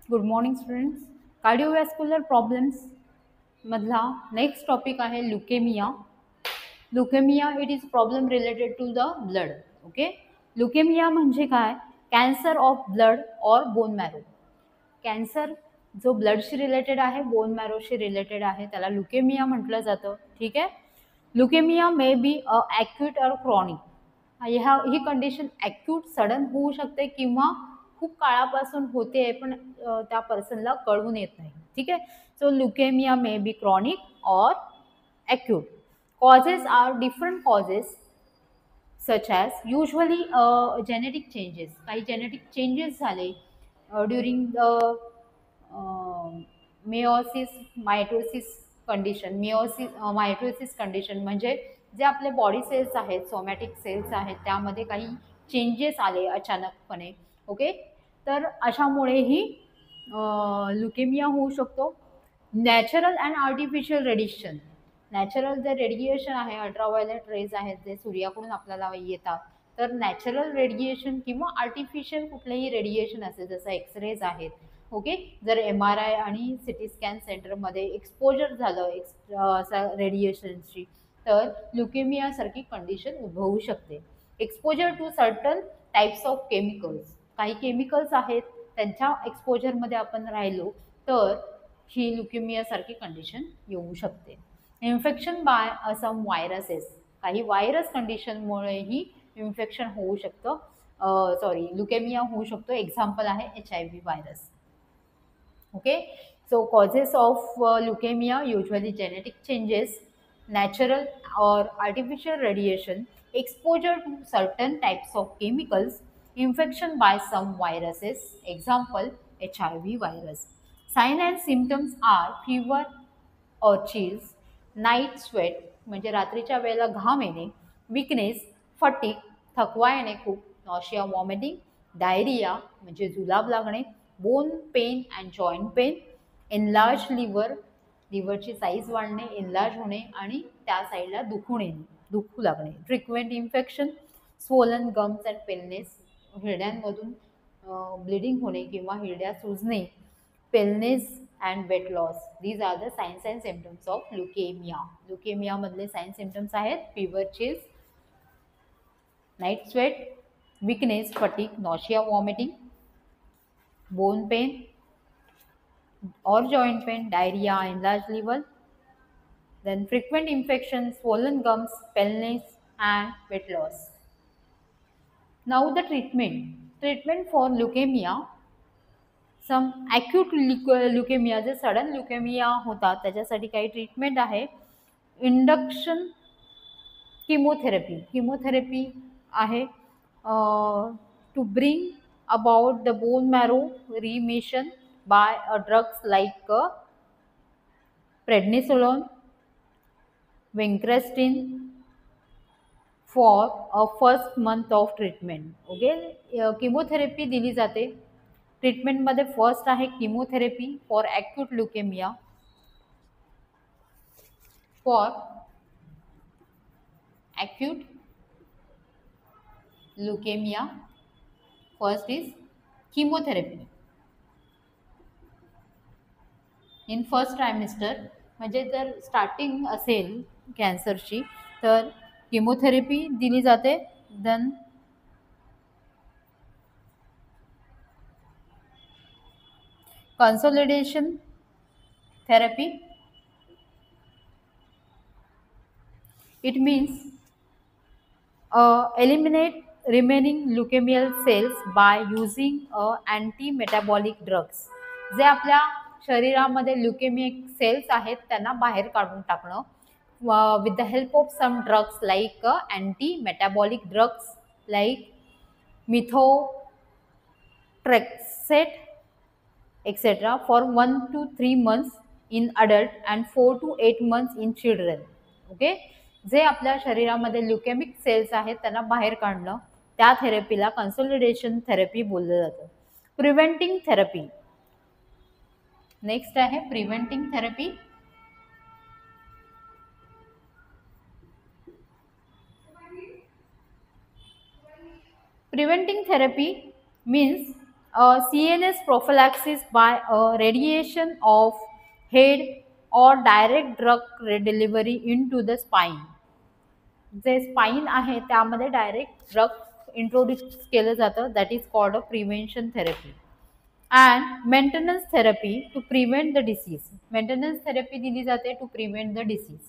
Good morning students. Cardiovascular problems मधला next topic आहे leukaemia. Leukaemia it is problem related to the blood. Okay, leukaemia म्हणजे काय? Cancer of blood और bone marrow. Cancer जो ब्लडशी related आहे, bone मॅरोशी रिलेटेड आहे, त्याला ल्युकेमिया म्हटलं जातं. ठीक आहे. ल्युकेमिया मे बी ॲक्यूट और क्रॉनिक. ही कंडिशन ॲक्यूट सडन होऊ शकते किंवा खूप काळापासून होते पण त्या पर्सनला कळून येत नाही. ठीक आहे. So leukaemia may be chronic और acute. Causes are different causes such as usually genetic changes. काही जेनेटिक चेंजेस झाले during the meiosis mitosis condition. Mitosis condition म्हणजे जे आपले बॉडी सेल्स आहेत, सोमॅटिक सेल्स आहेत, त्यामध्ये काही चेंजेस आले अचानकपणे. ओके, तर अशामुळेही ल्युकेमिया होऊ शकतो. Natural and artificial radiation. Natural जे रेडिएशन आहे, अल्ट्राव्हायोलेट रेज आहेत जे सूर्याकडून आपल्याला येतात, तर नॅचरल रेडिएशन किंवा आर्टिफिशियल कुठलेही रेडिएशन असेल जसं एक्सरेज आहेत. ओके, जर MRI आणि सिटी स्कॅन सेंटरमध्ये एक्सपोजर झालं रेडिएशनची, तर ल्युकेमियासारखी कंडिशन उद्भवू शकते. Exposure to certain types of chemicals. काही केमिकल्स आहेत त्यांच्या एक्सपोजरमध्ये आपण राहिलो तर ही ल्युकेमियासारखी कंडिशन येऊ शकते. Infection by some viruses. काही व्हायरस कंडिशनमुळेही इन्फेक्शन होऊ शकतं. ल्युकेमिया होऊ शकतो. एक्झाम्पल आहे HIV virus. Okay, so causes of leukemia usually genetic changes, natural or artificial radiation, exposure to certain types of chemicals, infection by some viruses, example HIV virus. Sign and symptoms are fever or chills, night sweat म्हणजे रात्रीच्या वेळेला घाम येणे, weakness, fatigue, थकवा येणे खूप, nausea, vomiting, diarrhoea म्हणजे जुलाब लागणे, bone pain and joint pain, enlarge liver, लिव्हरची साईज वाढणे, एनलार्ज होणे आणि त्या साईडला दुखू लागणे, frequent infection, swollen gums and paleness, हिरड्यांमधून ब्लिडिंग होणे किंवा हिरड्या सुजणे, paleness and weight loss. These are the signs and symptoms of leukaemia. ल्युकेमियामधले सायन्स सिम्पटम्स आहेत fever, chills, night sweat, weakness, fatigue, nausea, vomiting, bone pain or joint pain, diarrhea, enlarged liver, then frequent infections, swollen gums, paleness and weight loss. Now the treatment for leukemia. Some acute leukaemia, जे sudden leukaemia होतात त्याच्यासाठी काही treatment आहे. Induction chemotherapy आहे to bring about the bone marrow remission by drugs like prednisolone, vincristine for first month of treatment. Okay, chemotherapy दिली जाते. ट्रीटमेंटमध्ये first आहे chemotherapy for acute leukaemia. For acute leukaemia first is chemotherapy in first trimester. म्हणजे जर starting असेल कॅन्सरची तर chemotherapy दिली जाते. Then consolidation therapy. It means eliminate remaining leukemial cells by using anti-metabolic drugs. जे आपल्या शरीरामध्ये ल्युकेमिक सेल्स आहेत त्यांना बाहेर काढून टाकणं with the help of some drugs like anti-metabolic drugs like methotrexate etc. for 1 to 3 months in adult and 4 to 8 months in children. Okay, जे आपल्या शरीरामध्ये ल्युकेमिक सेल्स आहेत त्यांना बाहेर काढणं, त्या थेरपीला कन्सोलिडेशन थेरपी बोललं जातं. Preventing therapy. नेक्स्ट आहे preventing therapy. Preventing therapy means CNS prophylaxis by radiation of head or direct drug delivery into the spine. जे स्पाइन आहे त्यामध्ये डायरेक्ट ड्रग इंट्रोड्यूस केलं जातं, that is called a prevention therapy. And maintenance therapy to prevent the disease. Maintenance therapy दिली जाते to prevent the disease.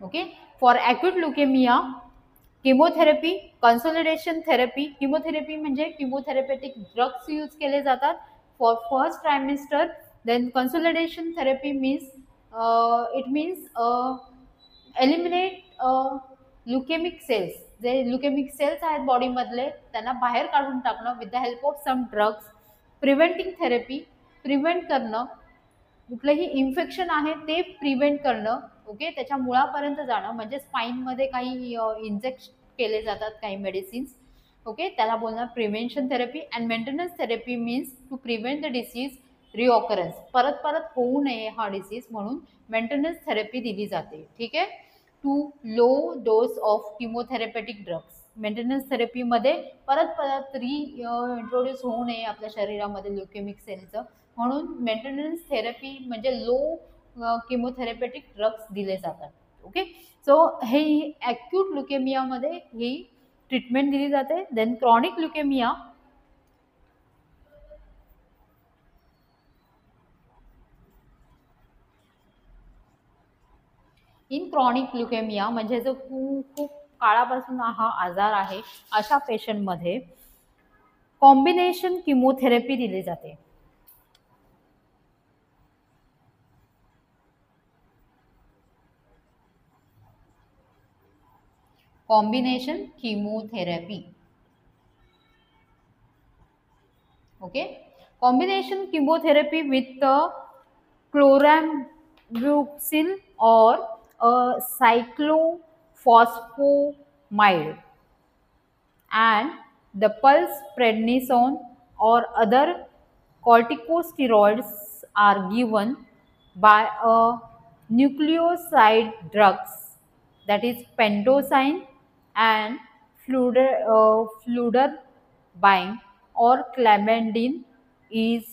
Okay. For acute leukemia chemotherapy, consolidation therapy. Chemotherapy म्हणजे chemotherapeutic drugs use केले जातात for first trimester. Then consolidation therapy means it means eliminate leukemic cells. जे leukemic cells आहेत बॉडीमधले त्यांना बाहेर काढून टाकणं with the help of some drugs. Preventing therapy, prevent करणं, कुठलंही इन्फेक्शन आहे ते प्रिव्हेंट करणं. ओके. त्याच्या मुळापर्यंत जाणं म्हणजे स्पाईनमध्ये काही इंजेक्ट केले जातात काही मेडिसिन्स. ओके. त्याला बोलणार prevention therapy. And maintenance therapy means to prevent the disease recurrence. परत परत होऊ नये हा डिसीज म्हणून मेंटेनन्स थेरपी दिली जाते. ठीक आहे. To low dose of chemotherapeutic drugs. Maintenance थेरपीमध्ये परत परत इंट्रोड्यूस होऊ नये आपल्या शरीरामध्ये ल्युकेमिक सेलचं म्हणून मेंटेनन्स थेरपी म्हणजे लो किमोथेरपेटिक ड्रग्स दिले जातात. ओके. सो हे ॲक्यूट ल्युकेमियामध्ये ही ट्रीटमेंट दिली जाते. Then chronic leukaemia. In chronic leukaemia म्हणजे जो खूप काळापासून हा आजार आहे अशा पेशंटमध्ये कॉम्बिनेशन किमोथेरपी दिली जाते. Combination chemotherapy. Okay. Combination chemotherapy with the chlorambucil or cyclophosphamide and the pulse prednisone or other corticosteroids are given by a nucleoside drugs, that is pentosine and fludarabine or clamidine is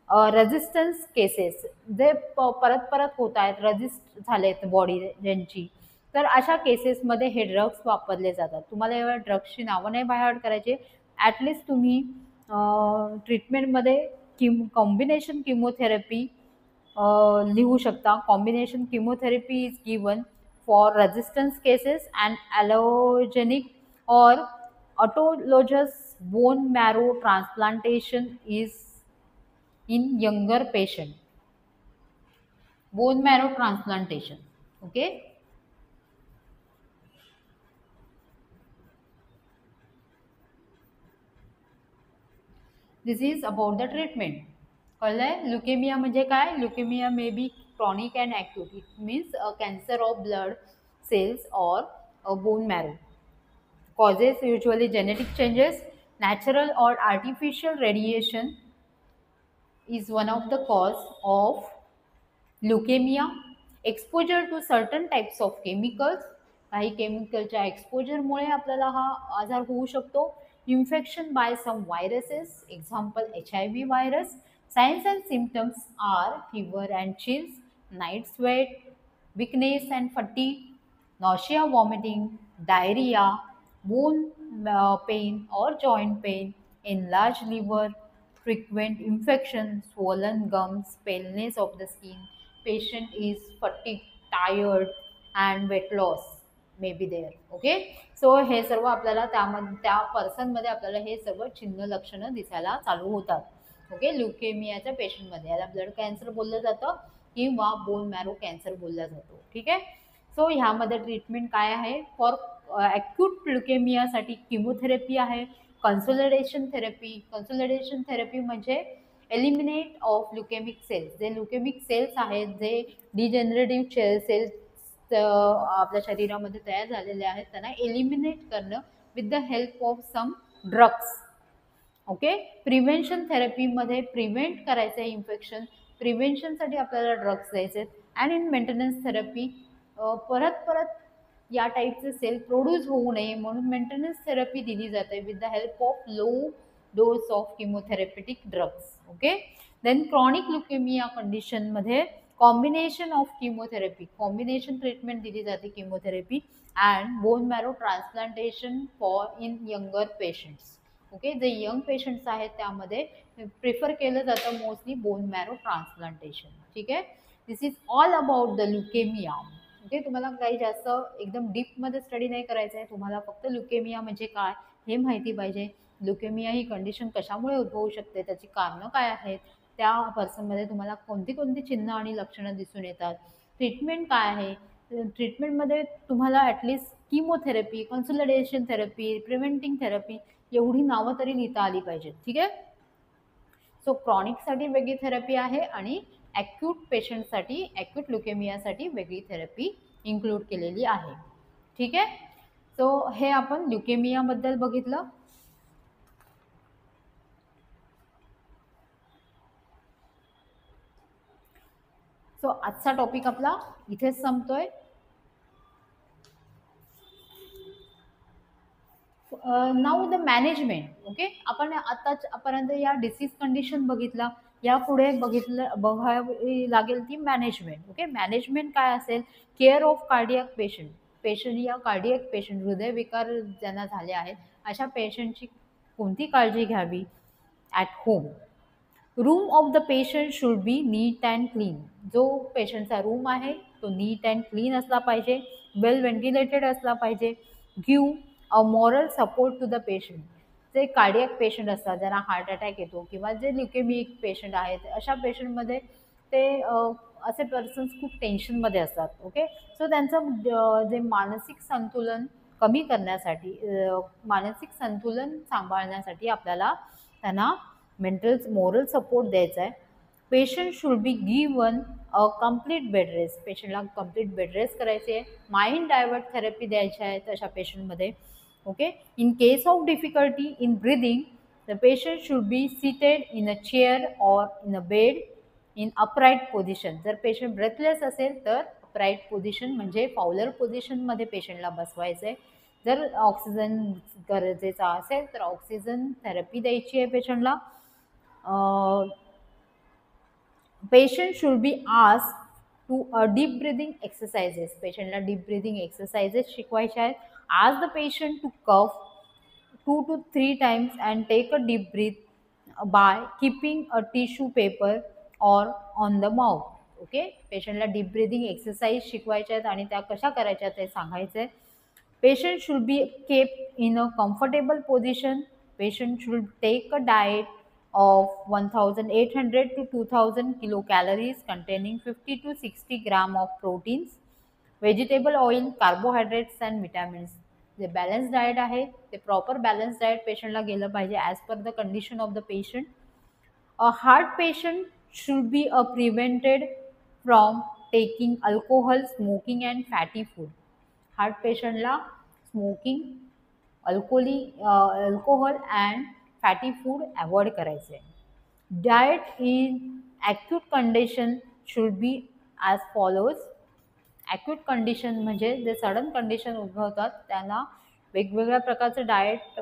resistance cases. जे परत परत होत आहेत, resist झालेत body ज्यांची, तर अशा केसेसमध्ये हे ड्रग्स वापरले जातात. तुम्हाला एवढ्या ड्रग्सची नावं नाही बाय हार्ट करायचे. ॲटलिस्ट तुम्ही ट्रीटमेंटमध्ये कॉम्बिनेशन किमोथेरपी लिहू शकता. Combination chemotherapy is given for resistance cases and allogenic or autologous bone marrow transplantation is in younger patient. Bone marrow transplantation. Okay. This is about the treatment. कळलंय. Leukemia म्हणजे काय? Leukemia may be chronic and acute. It means a cancer of blood cells or a bone marrow. Causes usually genetic changes. Natural or artificial radiation is one of the cause of leukemia. Exposure to certain types of chemicals. काही केमिकलच्या एक्सपोजरमुळे आपल्याला हा आजार होऊ शकतो. Infection by some viruses, example HIV virus. Signs and symptoms are fever and chills, night sweat, weakness and fatigue, nausea, vomiting, diarrhea, bone pain or joint pain, enlarged liver, frequent infection, swollen gums, paleness of the skin, patient is fatigued, tired and weight loss may be there. Okay. So हे सर्व आपल्याला त्या पर्सनमध्ये आपल्याला हे सर्व चिन्ह लक्षणं दिसायला चालू होतात. ओके. ल्युकेमियाच्या पेशंटमध्ये याला ब्लड कॅन्सर बोललं जातं किंवा बोन मॅरो कॅन्सर बोलला जातो. ठीक आहे. सो ह्यामध्ये ट्रीटमेंट काय आहे? फॉर ॲक्यूट ल्युकेमियासाठी किमोथेरपी आहे. कन्सोलिडेशन थेरपी म्हणजे एलिमिनेट ऑफ ल्युकेमिक सेल्स. जे ल्युकेमिक सेल्स आहेत, जे डिजेनरेटिव्ह सेल्स आपल्या शरीरामध्ये तयार झालेले आहेत, त्यांना एलिमिनेट करणं with the help of some drugs. Okay. Prevention थेरपीमध्ये प्रिव्हेंट करायचं आहे इन्फेक्शन. प्रिव्हेन्शनसाठी आपल्याला ड्रग्स द्यायचे आहेत. अँड इन मेंटेनन्स थेरपी परत परत या टाईपचे सेल प्रोड्यूस होऊ नये म्हणून मेंटेनन्स थेरपी दिली जाते with the help of low dose of chemotherapeutic drugs. Okay. Then chronic leukemia कंडिशनमध्ये combination of chemotherapy, combination treatment दिली जाते chemotherapy and bone marrow transplantation for in younger patients. Okay. जे young patients आहेत त्यामध्ये prefer केलं जातं mostly bone marrow transplantation. ठीक आहे. This is all about the leukemia. Okay. तुम्हाला काही जास्त एकदम डीपमध्ये स्टडी नाही करायचं आहे, तुम्हाला फक्त ल्युकेमिया म्हणजे काय हे माहिती पाहिजे. ल्युकेमिया ही कंडिशन कशामुळे उद्भवू शकते, त्याची कारणं काय आहेत, त्या पर्सनमध्ये तुम्हाला कोणती कोणती चिन्ह आणि लक्षणं दिसून येतात, ट्रीटमेंट काय आहे, ट्रीटमेंटमध्ये तुम्हाला at least chemotherapy, consolidation therapy, preventing therapy एवढी नावं तरी लिहिता आली पाहिजेत. ठीक आहे. सो क्रॉनिकसाठी वेगळी थेरपी आहे आणि ॲक्यूट पेशंटसाठी, ॲक्यूट ल्युकेमियासाठी वेगळी थेरपी इन्क्लूड केलेली आहे. ठीक आहे. सो हे आपण ल्युकेमियाबद्दल बघितलं. सो आजचा टॉपिक आपला इथेच संपतोय. Now the management. ओके. आपण आतापर्यंत या डिसीज कंडिशन बघितला, यापुढे बघावी लागेल ती मॅनेजमेंट. ओके. मॅनेजमेंट काय असेल, care of cardiac patient. Patient या कार्डियक पेशंट, हृदयविकार ज्यांना झाले आहेत अशा पेशंटची कोणती काळजी घ्यावी at home. Room of the patient should be neat and clean. जो पेशंटचा रूम आहे तो नीट अँड क्लीन असला पाहिजे, वेल व्हेंटिलेटेड असला पाहिजे. Give a moral support to the patient. जे कार्डियक पेशंट असतात, ज्यांना हार्ट अटॅक येतो किंवा जे ल्युकेमिक पेशंट आहेत अशा पेशंटमध्ये ते असे पर्सन्स खूप टेन्शनमध्ये असतात. ओके. सो त्यांचं जे मानसिक संतुलन कमी करण्यासाठी, मानसिक संतुलन सांभाळण्यासाठी आपल्याला त्यांना मेंटल मोरल सपोर्ट द्यायचा आहे. Patient should be given a complete bed rest. पेशंटला कम्प्लीट बेड रेस्ट करायची आहे. माइंड डायवर्ट थेरपी द्यायची आहे तशा पेशंटमध्ये. Okay. In case of difficulty in breathing the patient should be seated in a chair or in a bed in upright position. जर patient breathless असेल तर अपराईट पोझिशन म्हणजे फाउलर पोझिशनमध्ये पेशंटला बसवायचं आहे. जर ऑक्सिजन गरजेचा असेल तर ऑक्सिजन थेरपी द्यायची आहे पेशंटला. Patient should be ask to deep breathing exercises. पेशंटला डीप ब्रिदिंग एक्सरसाइजेस शिकवायच्या आहेत. Ask the patient to cough 2 to 3 times and take a deep breath by keeping a tissue paper or on the mouth. Okay. पेशंटला deep breathing exercise शिकवायच्या आहेत आणि त्या कशा करायच्या ते सांगायचं आहे. Patient should be kept in a comfortable position. Patient should take a diet of 1800 to 2000 kilocalories containing 50 to 60 gram of proteins, vegetable oil, carbohydrates and vitamins. जे बॅलन्स डाएट आहे ते प्रॉपर बॅलन्स डाएट पेशंटला गेलं पाहिजे as per the condition of the patient. A heart patient should be prevented from taking alcohol, smoking and fatty food. Heart पेशंटला smoking, alcohol and fatty food avoid करायचे. Diet in acute condition should be as follows. Acute condition म्हणजे जे sudden condition उद्भवतात त्यांना वेगवेगळ्या प्रकारचं diet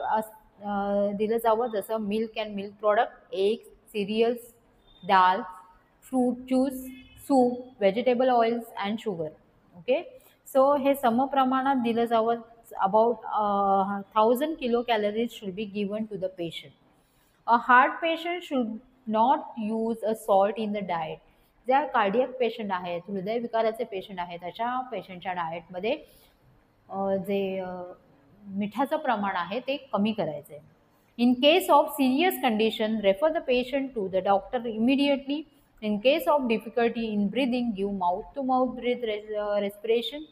दिलं जावं, जसं milk and milk product, eggs, cereals, डाळ, fruit juice, soup, vegetable oils and sugar. Okay. So हे समप्रमाणात दिलं जावं. About 1000 kilocalories should be given to the patient. A heart patient should not use a salt in the diet. ज्या cardiac patient आहेत, हृदयविकाराचे patient आहेत अशा पेशंटच्या डाएटमध्ये जे मिठाचं प्रमाण आहे ते कमी करायचं आहे. In case of serious condition refer the patient to the doctor immediately. In case of difficulty in breathing give mouth to mouth breath respiration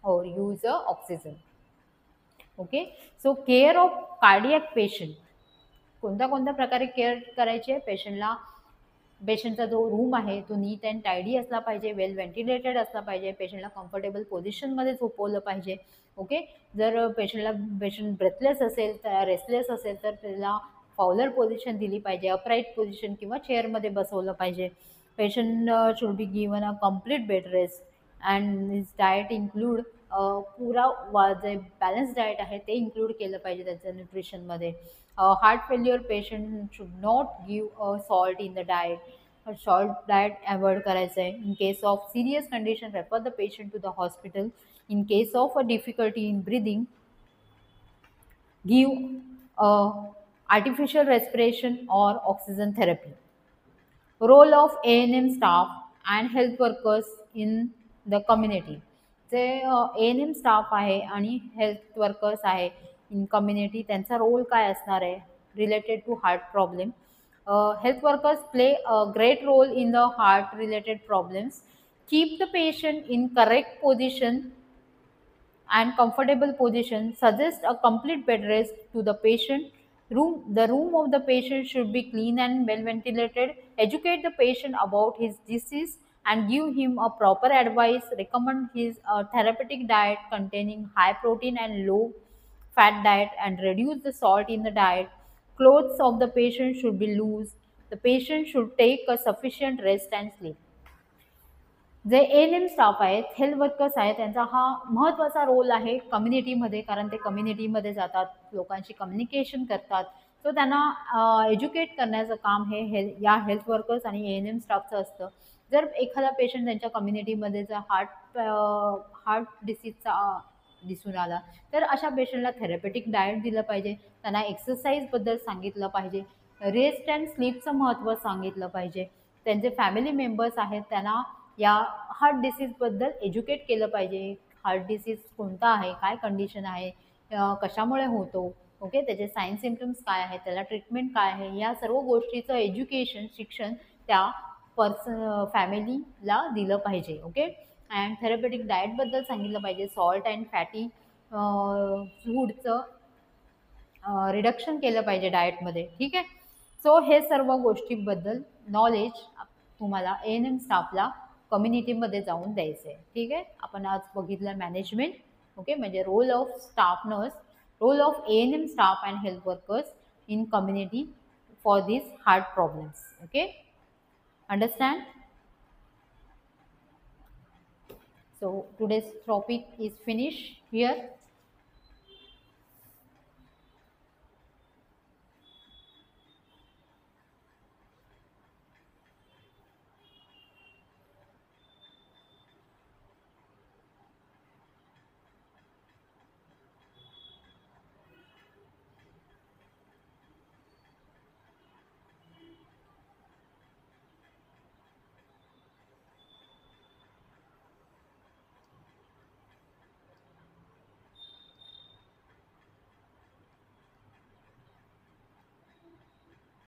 or use oxygen. Okay. So care of cardiac patient, कोणत्या प्रकारे care करायची आहे पेशंटला. पेशंटचा जो room आहे तो नीट and tidy असला पाहिजे, वेल व्हेंटिलेटेड असला पाहिजे, पेशंटला कम्फर्टेबल पोझिशनमध्ये झोपवलं पाहिजे. ओके. जर पेशंट ब्रेथलेस असेल, तर रेस्टलेस असेल तर त्याला फाउलर पोझिशन दिली पाहिजे, अपराईट पोझिशन किंवा चेअरमध्ये बसवलं पाहिजे. Patient should be given a complete bed rest and his diet include पुरा जे बॅलन्स डाएट आहे ते इन्क्लूड केलं पाहिजे त्यांच्या न्यूट्रिशनमध्ये. Heart failure patient should not give salt in the diet. Salt diet avoid करायचं आहे. In case of serious condition refer the patient to the hospital. In case of a difficulty in breathing give artificial respiration or oxygen therapy. Role of A&M staff and health workers in the community. जे A&M staff आहे आणि health workers आहे in community, त्यांचा role काय असणार आहे related to heart problem. Health workers play a great role in the heart related problems. Keep the patient in correct position and comfortable position. Suggest a complete bed rest to the patient. The room of the patient should be clean and well ventilated. Educate the patient about his disease and give him a proper advice. Recommend his therapeutic diet containing high protein and low fat diet and reduce the salt in the diet. Clothes of the patient should be loose. The patient should take a sufficient rest and sleep. जे A&M staff आहेत, health workers आहेत, त्यांचा हा महत्त्वाचा role आहे कम्युनिटीमध्ये, कारण ते कम्युनिटीमध्ये जातात, लोकांशी कम्युनिकेशन करतात. सो त्यांना एज्युकेट करण्याचं काम हे या हेल्थ वर्कर्स आणि A&M स्टाफचं असतं. जर एखादा पेशंट त्यांच्या कम्युनिटीमध्ये जर हार्ट डिसीजचा दिसून आला, तर अशा पेशंटला थेरपेटिक डाएट दिलं पाहिजे, त्यांना एक्सरसाइजबद्दल सांगितलं पाहिजे, रेस्ट अँड स्लीपचं महत्त्व सांगितलं पाहिजे. त्यांचे फॅमिली मेंबर्स आहेत त्यांना या हार्ट डिसीजबद्दल एज्युकेट केलं पाहिजे. हार्ट डिसीज कोणता आहे, काय कंडिशन आहे, कशामुळे होतो, ओके, त्याचे सायन्स सिम्पटम्स काय आहेत, त्याला ट्रीटमेंट काय आहे, या सर्व गोष्टीचं एज्युकेशन शिक्षण त्या फॅमिलीला दिलं पाहिजे. ओके. अँड थेरपेटिक डाएटबद्दल सांगितलं पाहिजे. सॉल्ट अँड फॅटी फूडचं रिडक्शन केलं पाहिजे डाएटमध्ये. ठीक आहे. सो हे सर्व गोष्टींबद्दल नॉलेज तुम्हाला A&M स्टाफला कम्युनिटीमध्ये जाऊन द्यायचं आहे. ठीक आहे. आपण आज बघितलं मॅनेजमेंट, ओके, म्हणजे role of staff nurse, role of A&M staff and health workers in community for this heart problems. Okay, understand. So today's topic is finished here.